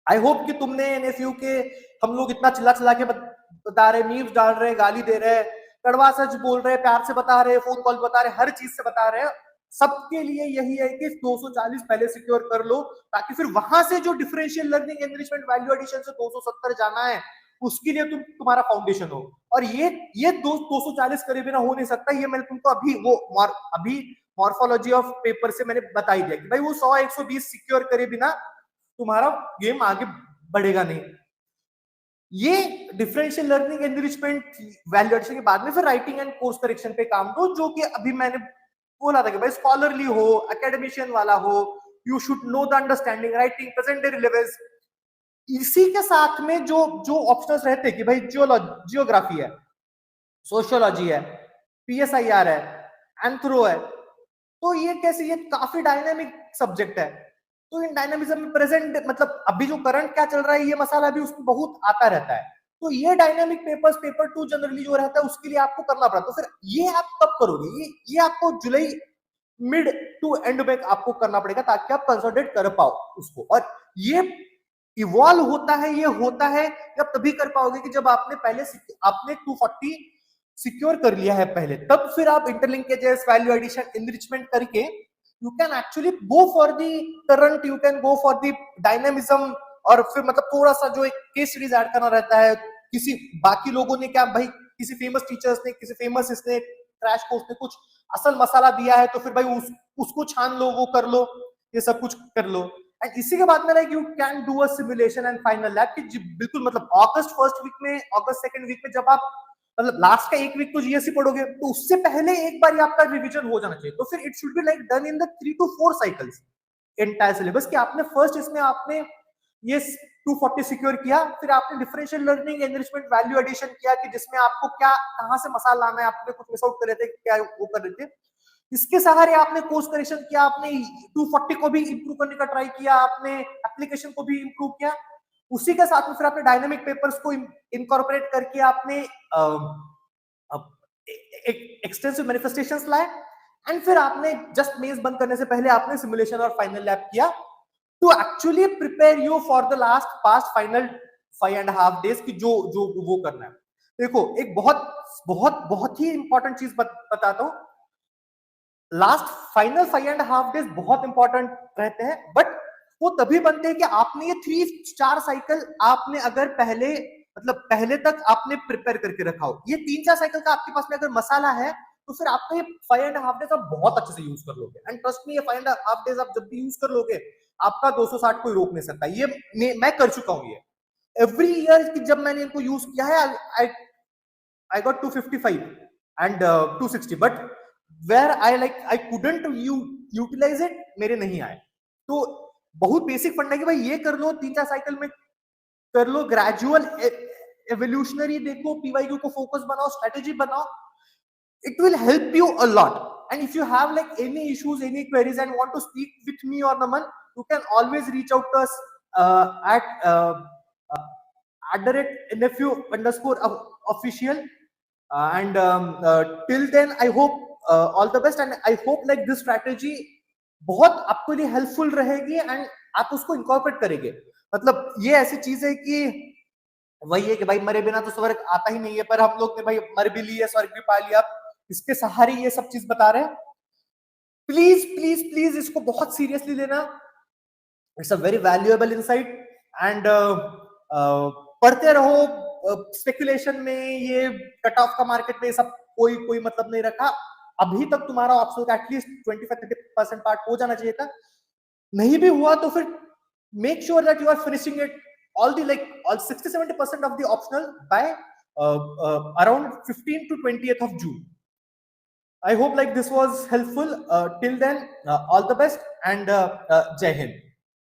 आई होप कि तुमने एनएफयू के, हम लोग इतना चिल्ला चिल्ला के बता रहे, मीम्स डाल रहे, गाली दे रहे, कड़वा सच बोल रहे, प्यार से बता रहे, फोन कॉल बता रहे, हर चीज से बता रहे, सबके लिए यही है कि 240 पहले सिक्योर कर लो, ताकि फिर वहां से जो differential learning enrichment value addition से 270 जाना है, उसके लिए तुम्हारा फाउंडेशन हो। और ये 240 करे बिना हो नहीं सकता। ये मैंने तुमको अभी मॉर्फोलॉजी ऑफ पेपर से मैंने बता ही दिया कि भाई वो 100-120 सिक्योर करे बिना तुम्हारा गेम आगे बढ़ेगा नहीं। ये डिफरेंशियल लर्निंग एनरिचमेंट वैल्यूएशन के बाद में फिर राइटिंग एंड कोर्स करेक्शन पे काम दो, जो कि अभी मैंने बोला था कि भाई स्कॉलरली हो, एकेडमिशियन वाला हो, you should know the understanding, writing, present day relevance. इसी के साथ में जो जो ऑप्शंस रहते हैं कि भाई जियोग्राफी है, सोशियोलॉजी है, पीएसआईआर है, एंथ्रो है, तो ये कैसे, ये काफी डायनामिक सब्जेक्ट है। तो इन डायनामिज्म में प्रेजेंट मतलब अभी जो करंट क्या चल रहा है, ये मसाला भी उसमें बहुत आता रहता है। तो ये डायनामिक पेपर्स, पेपर 2 जनरली जो रहता है उसके लिए आपको करना पड़ता है। तो फिर ये आप कब करोगे, ये आपको जुलाई मिड टू एंड में आपको करना पड़ेगा, ताकि आप कंसोलिडेट कर पाओ उसको। और ये इवॉल्व होता है, ये होता है जब तभी कर पाओगे कि जब आपने 240 सिक्योर कर लिया है पहले, तब फिर आप इंटरलिंकेजेस, वैल्यू एडिशन, एनरिचमेंट करके you can actually go for the current, you can go for the dynamism. और फिर मतलब थोड़ा सा जो एक केस सीरीज ऐड करना रहता है, किसी बाकी लोगों ने क्या, भाई किसी फेमस टीचर्स ने, किसी फेमस इसने क्रैश कोर्स ने कुछ असल मसाला दिया है, तो फिर भाई उसको छान लो, वो कर लो, ये सब कुछ कर लो। एंड इसी के बाद में like you can do a simulation and final lab कि बिल्कुल मतलब अगस्त फर्स्ट वीक में, अगस्त सेकंड वीक में, जब आप मतलब लास्ट का एक वीक तो जीएससी पढ़ोगे, तो उससे पहले एक बार आपका रिवीजन हो जाना चाहिए। तो फिर it should be like done in the 3 to 4 cycles entire syllabus, कि आपने फर्स्ट इसमें आपने ये 240 सिक्योर किया, फिर आपने differential learning, enrichment, value addition किया, कि जिसमें आपको क्या कहां से मसाला लाना है, आपने कुछ मिस आउट कर रहे थे, क्या वो कर रहे थे, इसके सहारे आपने कोर्स करेक्शन किया, आपने 240 को भी इंप्रूव करने का ट्राई किया, आपने एप्लीकेशन को भी इंप्रूव किया। उसी के साथ में फिर आपने डायनामिक पेपर्स को इनकॉर्पोरेट करके आपने एक्सटेंसिव मैनिफेस्टेशंस लाए, एंड फिर आपने जस्ट मेंस बंद करने से पहले आपने सिमुलेशन और फाइनल लैब किया, to actually prepare you for the last past final 5.5 days की जो जो वो करना है। देखो एक बहुत बहुत बहुत ही इंपॉर्टेंट चीज बताता हूं, लास्ट फाइनल 5.5 days बहुत इंपॉर्टेंट रहते हैं, बट वो तभी बनते हैं कि आपने ये 3-4 साइकिल आपने अगर पहले तक आपने प्रिपेयर करके रखा हो। ये 3-4 साइकिल का आपके पास में अगर मसाला है, तो फिर आपका ये 5.5 days आप बहुत अच्छे से यूज कर लोगे। एंड ट्रस्ट मी, ये 5.5 days आप जब भी यूज कर लोगे, आपका 260 कोई रोक नहीं सकता। ये मैं कर चुका हूं। ये एवरी ईयर जब मैंने इनको यूज किया है, I got 255 and 260, but where I couldn't utilize it, मेरे नहीं आए। तो बहुत बेसिक फंड है कि भाई ये कर लो, 3-4 साइकिल में कर लो, ग्रेजुअल एवोल्यूशनरी देखो, पीवाईक्यू को फोकस बनाओ, स्ट्रेटेजी बनाओ, it will help you a lot. And if you have like any issues, any queries and want to speak with me or Naman, you can always reach out to us at the rate nephew_official. And till then, I hope all the best, and I hope like this strategy बहुत आपके लिए helpful रहेगी and आप उसको incorporate करेंगे. मतलब ये ऐसी चीज है कि वही है कि भाई मरे बिना तो स्वर्ग आता ही नहीं है, पर हम लोग ने भाई मर भी लिया, स्वर्ग भी पा लिया, इसके सहारे ये सब चीज बता रहे हैं. प्लीज प्लीज प्लीज इसको बहुत सीरियसली लेना. It's a very valuable insight. And पढ़ते रहो. स्पेकुलेशन में ये कट ऑफ का मार्केट में सब कोई मतलब नहीं रखा. अभी तक तुम्हारा ऑप्शनल का एटलीस्ट 25-30% पार्ट हो जाना चाहिए था. नहीं भी हुआ तो फिर make sure that you are finishing it all 60-70% of the optional by around 15th to 20th of June. I hope like this was helpful. Till then, all the best and Jai Hind.